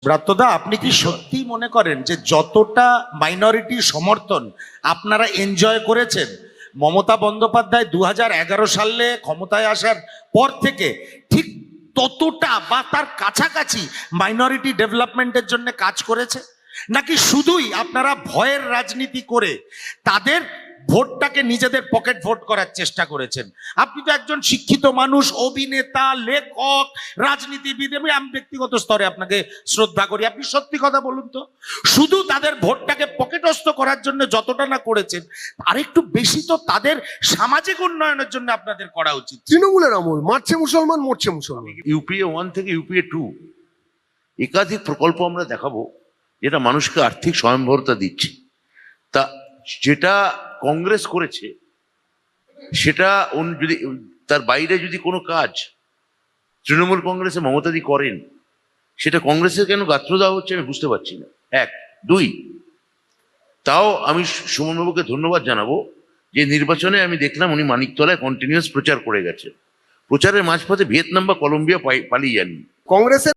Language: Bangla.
ব্রাত্যদা, আপনি কি সত্যি মনে করেন যে যতটা মাইনরিটি সমর্থন আপনারা এনজয় করেছেন মমতা বন্দ্যোপাধ্যায় 2011 সালে ক্ষমতায় আসার পর থেকে ঠিক ততটা বা তার কাছাকাছি মাইনরিটি ডেভেলপমেন্টের জন্য কাজ করেছে, নাকি শুধুই আপনারা ভয়ের রাজনীতি করে তাদের ভোটটাকে নিজেদের পকেট ভোট করার চেষ্টা করেছেন? আপনি তো একজন শিক্ষিত মানুষ, অভিনেতা, লেখক, রাজনীতিবিদ। আমি ব্যক্তিগত স্তরে আপনাকে শ্রদ্ধা করি, আপনি সত্যি কথা বলুন তো, শুধু তাদের ভোটটাকে পকেটস্থ করার জন্য যতটা না করেছেন আরেকটু বেশি তো তাদের সামাজিক উন্নয়নের জন্য আপনাদের করা উচিত। তৃণমূলের আমল, মারছে মুসলমান মরছে মুসলমান। ইউপিএ 1 থেকে ইউপিএ 2 একাধিক প্রকল্প আমরা দেখাবো যেটা মানুষকে আর্থিক স্বয়ংভরতা দিচ্ছে। তা যেটা কংগ্রেস করেছে সেটা যদি তার বাইরে যদি কোনো কাজ তৃণমূল কংগ্রেসে মমতাদি করেন, সেটা কংগ্রেসের কেন গাত্র দেওয়া হচ্ছে আমি বুঝতে পারছি না। 1 2 তাও আমি সুমনবাবুকে ধন্যবাদ জানাবো যে নির্বাচনে আমি দেখলাম উনি মানিকতলায় কন্টিনিউয়াস প্রচার করে গেছেন। প্রচারের মাঝপথে ভিয়েতনাম বা কলম্বিয়া পালিয়ে যাননি। কংগ্রেসের